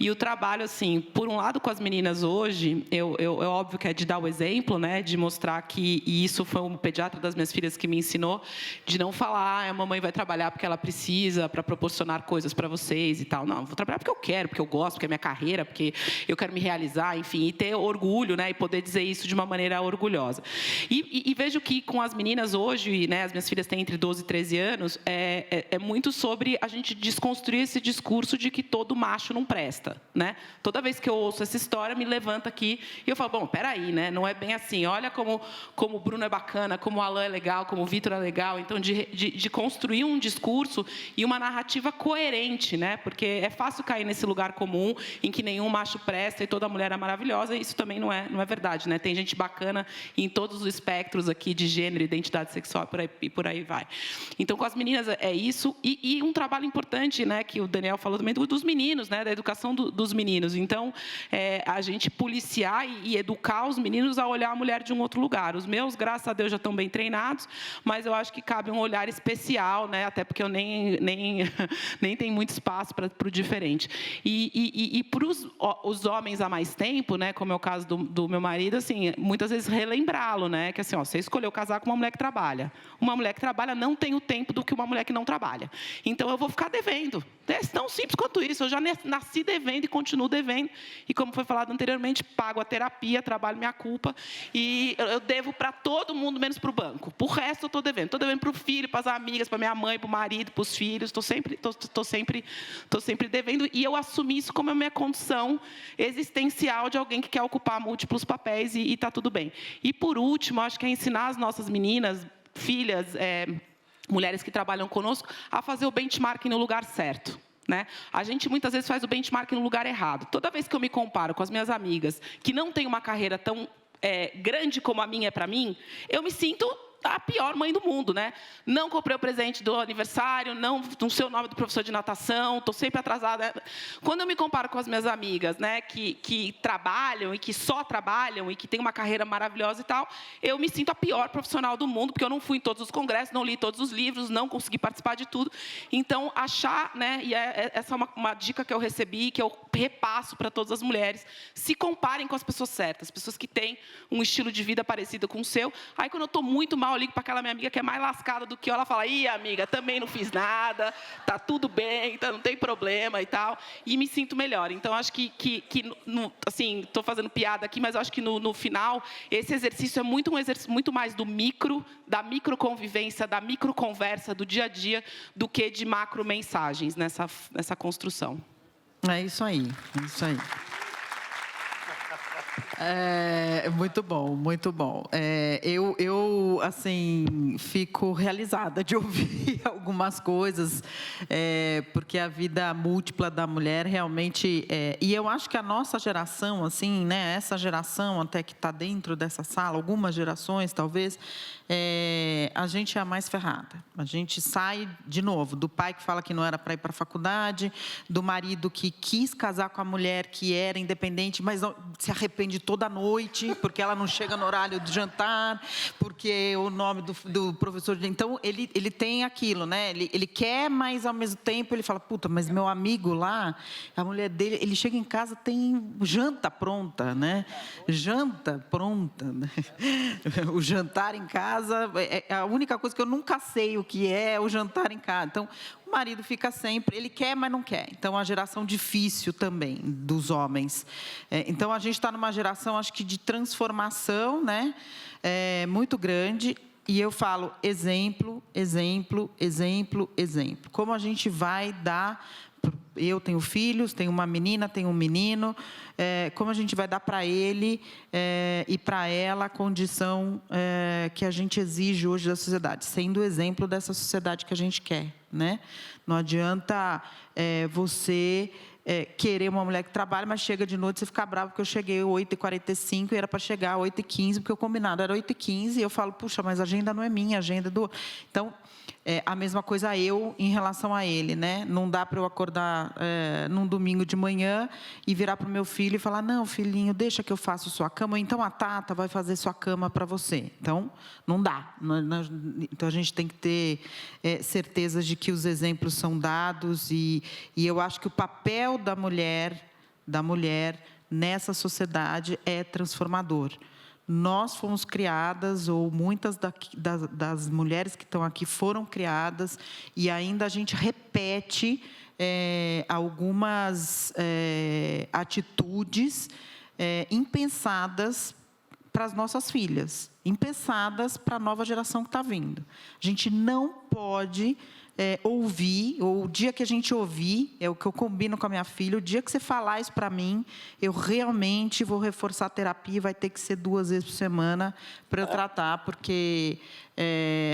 E o trabalho, assim, por um lado, com as meninas hoje, é óbvio que é de dar o exemplo, né? De mostrar que, e isso foi um pediatra das minhas filhas que me ensinou, de não falar, a mamãe vai trabalhar porque ela precisa, para proporcionar coisas para vocês e tal. Não, eu vou trabalhar porque eu quero, porque eu gosto, porque é minha carreira, porque eu quero me realizar, enfim, e ter orgulho, né? E poder dizer isso de uma maneira orgulhosa. E vejo que com as meninas hoje, né, as minhas filhas têm entre 12 e 13 anos, é muito sobre a gente desconstruir esse discurso de que todo macho não presta, né? Toda vez que eu ouço essa história, me levanta aqui e eu falo, bom, peraí, né? Não é bem assim. Olha como o Bruno é bacana, como o Alan é legal, como o Vitor é legal. Então, de construir um discurso e uma narrativa coerente, né? Porque é fácil cair nesse lugar comum em que nenhum macho presta e toda mulher é maravilhosa, e isso também não é verdade. Né? Tem gente bacana em todos os espectros aqui de gênero, identidade sexual e por aí vai. Então, com as meninas é isso. E um trabalho importante, né, que o Daniel falou também, dos meninos, né, da educação dos meninos. Então, a gente policiar e educar os meninos a olhar a mulher de um outro lugar. Os meus, graças a Deus, já estão bem treinados, mas eu acho que cabe um olhar especial, né, até porque eu nem tenho muito espaço para o diferente. E para os homens há mais tempo, né, como é o caso do meu marido, assim, muitas vezes relembrá-lo, né? Que assim, ó, você escolheu casar com uma mulher que trabalha. Uma mulher que trabalha não tem o tempo do que uma mulher que não trabalha. Então, eu vou ficar devendo. É tão simples quanto isso. Eu já nasci devendo e continuo devendo. E, como foi falado anteriormente, pago a terapia, trabalho minha culpa. E eu devo para todo mundo, menos para o banco. Por resto, eu estou devendo. Estou devendo para o filho, para as amigas, para minha mãe, para o marido, para os filhos. Estou sempre devendo. E eu assumi isso como a minha condição existencial de alguém que quer ocupar múltiplos papéis e está tudo bem. E, por último, acho que é ensinar as nossas meninas, filhas, mulheres que trabalham conosco, a fazer o benchmarking no lugar certo. Né? A gente, muitas vezes, faz o benchmarking no lugar errado. Toda vez que eu me comparo com as minhas amigas, que não têm uma carreira tão grande como a minha é para mim, eu me sinto a pior mãe do mundo, né? Não comprei o presente do aniversário, não sei o nome do professor de natação, estou sempre atrasada. Quando eu me comparo com as minhas amigas, né, que trabalham e que só trabalham e que têm uma carreira maravilhosa e tal, eu me sinto a pior profissional do mundo, porque eu não fui em todos os congressos, não li todos os livros, não consegui participar de tudo. Então, achar, né, e essa é uma dica que eu recebi, que eu repasso para todas as mulheres, se comparem com as pessoas certas, pessoas que têm um estilo de vida parecido com o seu. Aí, quando eu estou muito mal, eu ligo para aquela minha amiga que é mais lascada do que eu, ela fala, ih, amiga, também não fiz nada, tá tudo bem, então não tem problema e tal, e me sinto melhor. Então, acho que assim, estou fazendo piada aqui, mas acho que no final, esse exercício é um exercício muito mais da microconvivência, da microconversa, do dia a dia, do que de macro mensagens nessa construção. É isso aí, é isso aí. Muito bom, muito bom. Eu assim, fico realizada de ouvir algumas coisas, porque a vida múltipla da mulher realmente... e eu acho que a nossa geração, assim, né, essa geração até que está dentro dessa sala, algumas gerações, talvez, a gente é a mais ferrada. A gente sai, de novo, do pai que fala que não era para ir para a faculdade, do marido que quis casar com a mulher que era independente, mas não, se arrepende toda noite, porque ela não chega no horário do jantar, porque o nome do professor... Então, ele tem aquilo, né? Ele quer, mas, ao mesmo tempo, ele fala, puta, mas meu amigo lá, a mulher dele, ele chega em casa, tem janta pronta, né? Janta pronta, né? O jantar em casa, a única coisa que eu nunca sei o que é o jantar em casa. Então, o marido fica sempre, ele quer, mas não quer. Então, a geração difícil também dos homens. Então, a gente está numa geração, acho que, de transformação, né? Muito grande. E eu falo exemplo, exemplo, exemplo, exemplo. Como a gente vai dar... Eu tenho filhos, tenho uma menina, tenho um menino. Como a gente vai dar para ele e para ela a condição que a gente exige hoje da sociedade, sendo o exemplo dessa sociedade que a gente quer, né? Não adianta você querer uma mulher que trabalha, mas chega de noite e você fica bravo porque eu cheguei às 8h45 e era para chegar às 8h15, porque o combinado era 8h15, e eu falo, puxa, mas a agenda não é minha, a agenda é do... Então, A mesma coisa eu em relação a ele, né? Não dá para eu acordar num domingo de manhã e virar para o meu filho e falar: não, filhinho, deixa que eu faço sua cama, ou então a Tata vai fazer sua cama para você. Então, não dá. Então, a gente tem que ter certeza de que os exemplos são dados e eu acho que o papel da mulher nessa sociedade é transformador. Nós fomos criadas, ou muitas das mulheres que estão aqui foram criadas, e ainda a gente repete algumas atitudes impensadas para as nossas filhas, impensadas para a nova geração que está vindo. A gente não pode ouvir, ou o dia que a gente ouvir, é o que eu combino com a minha filha, o dia que você falar isso para mim, eu realmente vou reforçar a terapia, vai ter que ser 2 vezes por semana para eu tratar, porque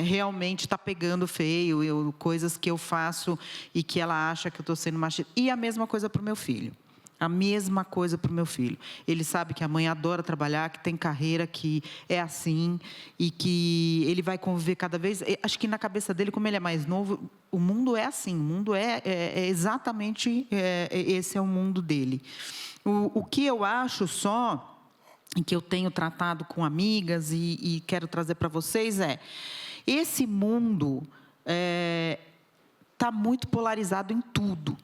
realmente está pegando feio, coisas que eu faço e que ela acha que eu estou sendo machista. E a mesma coisa para o meu filho. A mesma coisa para o meu filho. Ele sabe que a mãe adora trabalhar, que tem carreira, que é assim, e que ele vai conviver cada vez... Acho que na cabeça dele, como ele é mais novo, o mundo é assim, o mundo é exatamente... esse é o mundo dele. O que eu acho só, e que eu tenho tratado com amigas e quero trazer para vocês esse mundo está muito polarizado em tudo.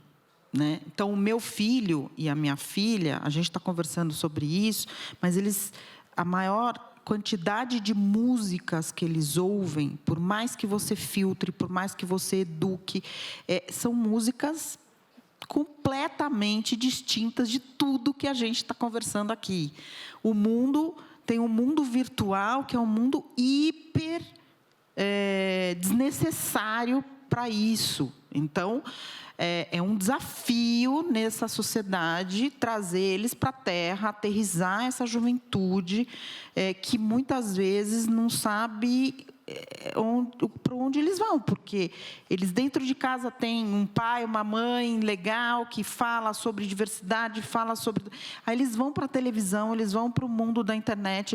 Né? Então, o meu filho e a minha filha, a gente está conversando sobre isso, mas a maior quantidade de músicas que eles ouvem, por mais que você filtre, por mais que você eduque, são músicas completamente distintas de tudo que a gente está conversando aqui. O mundo tem um mundo virtual que é um mundo hiper desnecessário para isso. Então, é um desafio nessa sociedade trazer eles para a Terra, aterrissar essa juventude que muitas vezes não sabe para onde eles vão, porque eles dentro de casa têm um pai, uma mãe legal que fala sobre diversidade, fala sobre... Aí eles vão para a televisão, eles vão para o mundo da internet,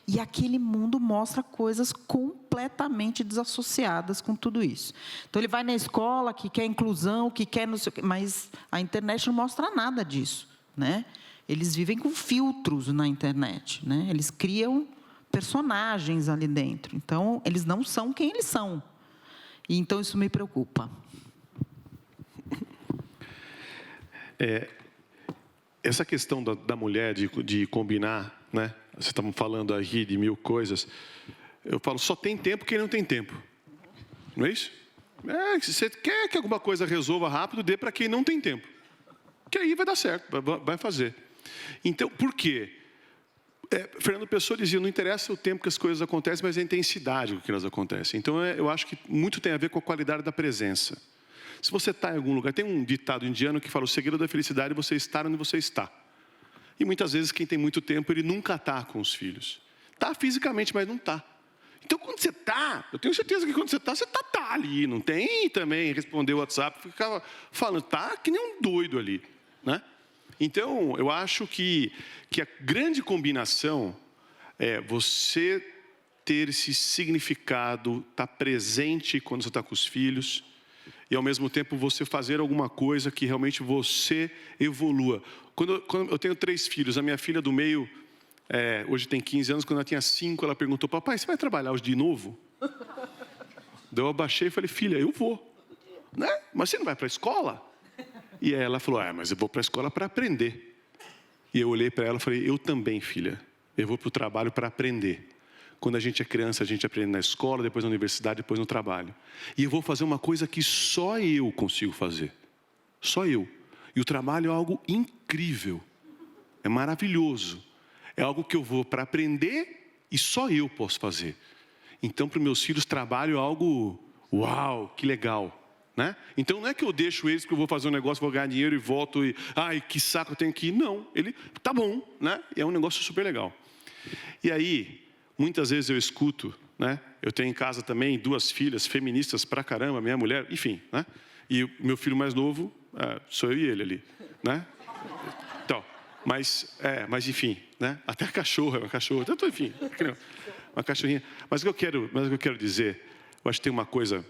e aquele mundo mostra coisas completamente desassociadas com tudo isso. Então, ele vai na escola que quer inclusão, que quer não sei o quê, mas a internet não mostra nada disso, né? Eles vivem com filtros na internet, né? Eles criam personagens ali dentro. Então, eles não são quem eles são. E, então, isso me preocupa. Essa questão da mulher de combinar, né? Vocês estavam falando aí de 1000 coisas. Eu falo, só tem tempo quem não tem tempo. Não é isso? Se você quer que alguma coisa resolva rápido, dê para quem não tem tempo. Que aí vai dar certo, vai fazer. Então, por quê? Fernando Pessoa dizia, não interessa o tempo que as coisas acontecem, mas a intensidade com que elas acontecem. Então, eu acho que muito tem a ver com a qualidade da presença. Se você está em algum lugar, tem um ditado indiano que fala, o segredo da felicidade é você estar onde você está. E muitas vezes, quem tem muito tempo, ele nunca está com os filhos. Está fisicamente, mas não está. Então, quando você está, eu tenho certeza que quando você está ali. Não tem também responder o WhatsApp, ficava falando, está que nem um doido ali, né? Então, eu acho que a grande combinação é você ter esse significado, estar presente quando você está com os filhos, e, ao mesmo tempo, você fazer alguma coisa que realmente você evolua. Quando eu tenho 3 filhos, a minha filha do meio, hoje tem 15 anos, quando ela tinha 5, ela perguntou, papai, você vai trabalhar hoje de novo? Daí eu abaixei e falei, filha, eu vou. Né? Mas você não vai para a escola? E aí ela falou, mas eu vou para a escola para aprender. E eu olhei para ela e falei, eu também, filha. Eu vou para o trabalho para aprender. Quando a gente é criança, a gente aprende na escola, depois na universidade, depois no trabalho. E eu vou fazer uma coisa que só eu consigo fazer. Só eu. E o trabalho é algo incrível. É maravilhoso. É algo que eu vou para aprender e só eu posso fazer. Então, para os meus filhos, trabalho é algo, uau, que legal. Né? Então, não é que eu deixo eles que eu vou fazer um negócio, vou ganhar dinheiro e volto e... Ai, que saco, eu tenho que ir. Não, ele tá bom, né? E é um negócio super legal. E aí, muitas vezes eu escuto, né? Eu tenho em casa também 2 filhas feministas pra caramba, minha mulher, enfim, né? E o meu filho mais novo, sou eu e ele ali, né? Então, mas enfim, né? Até a cachorra, uma cachorra, tanto enfim, uma cachorrinha. Mas o que eu quero dizer, eu acho que tem uma coisa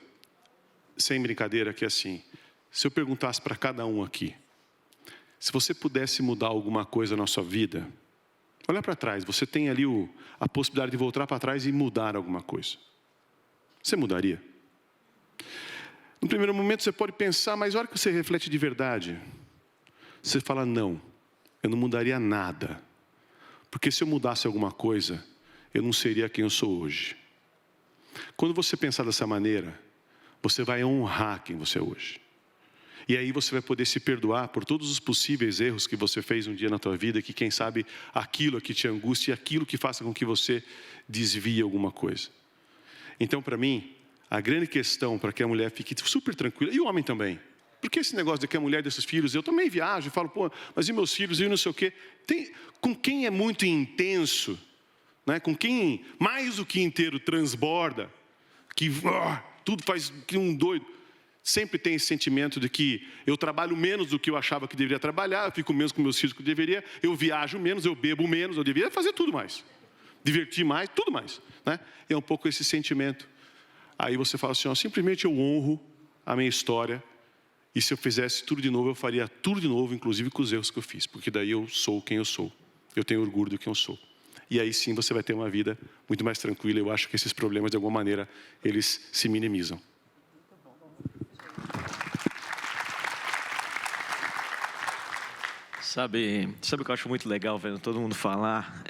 sem brincadeira, que é assim, se eu perguntasse para cada um aqui, se você pudesse mudar alguma coisa na sua vida, olha para trás, você tem ali a possibilidade de voltar para trás e mudar alguma coisa. Você mudaria? No primeiro momento você pode pensar, mas a hora que você reflete de verdade, você fala, não, eu não mudaria nada. Porque se eu mudasse alguma coisa, eu não seria quem eu sou hoje. Quando você pensar dessa maneira, você vai honrar quem você é hoje. E aí você vai poder se perdoar por todos os possíveis erros que você fez um dia na tua vida, que quem sabe aquilo que te angustia, aquilo que faça com que você desvie alguma coisa. Então, para mim, a grande questão para que a mulher fique super tranquila, e o homem também, porque esse negócio de que a mulher desses filhos, eu também viajo e falo, pô, mas e meus filhos, e não sei o quê. Com quem é muito intenso, né? Com quem mais do que inteiro transborda, que tudo faz que um doido, sempre tem esse sentimento de que eu trabalho menos do que eu achava que deveria trabalhar, eu fico menos com meus filhos que eu deveria, eu viajo menos, eu bebo menos, eu deveria fazer tudo mais. Divertir mais, tudo mais. Né? É um pouco esse sentimento. Aí você fala assim, ó, simplesmente eu honro a minha história, e se eu fizesse tudo de novo, eu faria tudo de novo, inclusive com os erros que eu fiz, porque daí eu sou quem eu sou. Eu tenho orgulho do que eu sou. E aí sim você vai ter uma vida muito mais tranquila. Eu acho que esses problemas, de alguma maneira, eles se minimizam. Sabe o que eu acho muito legal, vendo todo mundo falar?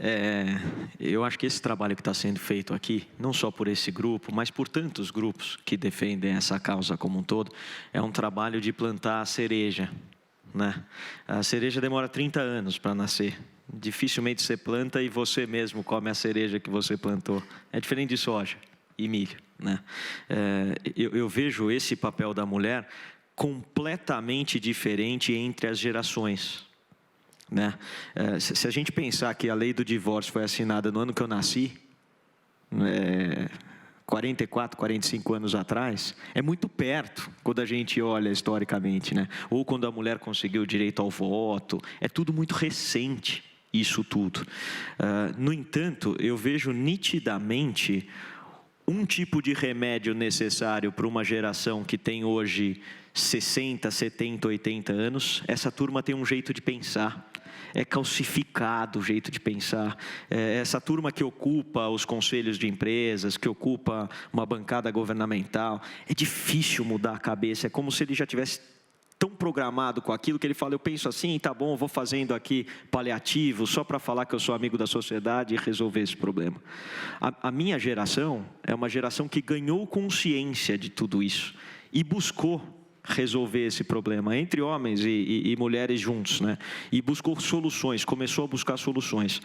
Eu acho que esse trabalho que está sendo feito aqui, não só por esse grupo, mas por tantos grupos que defendem essa causa como um todo, é um trabalho de plantar a cereja, né? A cereja demora 30 anos para nascer. Dificilmente você planta e você mesmo come a cereja que você plantou. É diferente de soja e milho, né? Eu vejo esse papel da mulher completamente diferente entre as gerações. Né? Se a gente pensar que a lei do divórcio foi assinada no ano que eu nasci, 44, 45 anos atrás, é muito perto quando a gente olha historicamente, né? Ou quando a mulher conseguiu o direito ao voto, é tudo muito recente, isso tudo. No entanto, eu vejo nitidamente um tipo de remédio necessário para uma geração que tem hoje 60, 70, 80 anos. Essa turma tem um jeito de pensar. É calcificado o jeito de pensar. Essa turma que ocupa os conselhos de empresas, que ocupa uma bancada governamental, é difícil mudar a cabeça. É como se ele já tivesse tão programado com aquilo que ele fala, eu penso assim, tá bom, eu vou fazendo aqui paliativo, só para falar que eu sou amigo da sociedade e resolver esse problema. A minha geração é uma geração que ganhou consciência de tudo isso e buscou resolver esse problema, entre homens e mulheres juntos, né? E buscou soluções, começou a buscar soluções.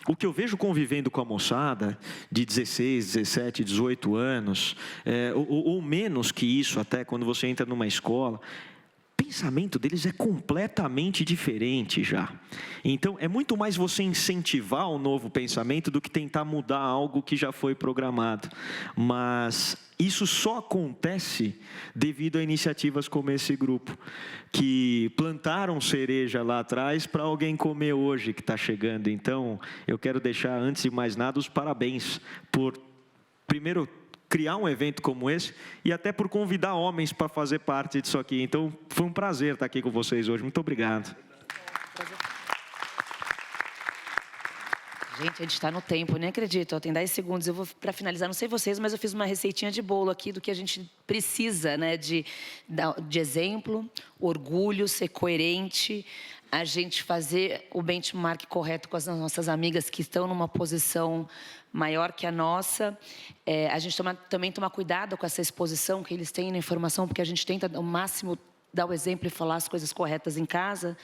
O que eu vejo convivendo com a moçada de 16, 17, 18 anos, ou menos que isso até, quando você entra numa escola, o pensamento deles é completamente diferente já. Então, é muito mais você incentivar um novo pensamento do que tentar mudar algo que já foi programado. Mas isso só acontece devido a iniciativas como esse grupo, que plantaram cereja lá atrás para alguém comer hoje, que está chegando. Então, eu quero deixar, antes de mais nada, os parabéns por, primeiro, criar um evento como esse e até por convidar homens para fazer parte disso aqui. Então, foi um prazer estar aqui com vocês hoje. Muito obrigado. Gente, a gente está no tempo, nem acredito. Tem 10 segundos. Eu vou, para finalizar, não sei vocês, mas eu fiz uma receitinha de bolo aqui do que a gente precisa, né? De exemplo, orgulho, ser coerente, a gente fazer o benchmark correto com as nossas amigas que estão numa posição maior que a nossa. A gente também tomar cuidado com essa exposição que eles têm na informação, porque a gente tenta ao máximo dar o exemplo e falar as coisas corretas em casa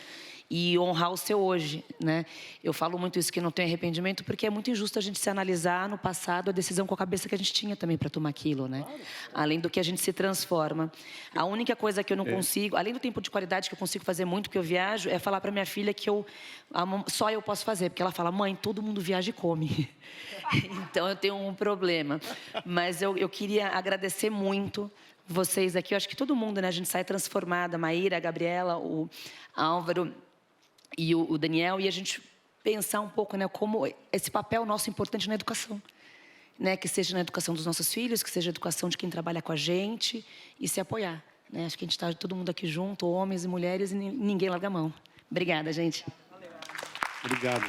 e honrar o seu hoje, né? Eu falo muito isso, que não tem arrependimento, porque é muito injusto a gente se analisar no passado a decisão com a cabeça que a gente tinha também para tomar aquilo, né? Claro. Além do que a gente se transforma. A única coisa que eu não consigo, além do tempo de qualidade que eu consigo fazer muito, que eu viajo, é falar para minha filha que só eu posso fazer, porque ela fala, mãe, todo mundo viaja e come. Então eu tenho um problema. Mas eu queria agradecer muito vocês aqui. Eu acho que todo mundo, né? A gente sai transformada, a Maíra, a Gabriela, o Álvaro e o Daniel, e a gente pensar um pouco, né, como esse papel nosso importante na educação. né, que seja na educação dos nossos filhos, que seja a educação de quem trabalha com a gente, e se apoiar, né? Acho que a gente está todo mundo aqui junto, homens e mulheres, e ninguém larga a mão. Obrigada, gente. Obrigado.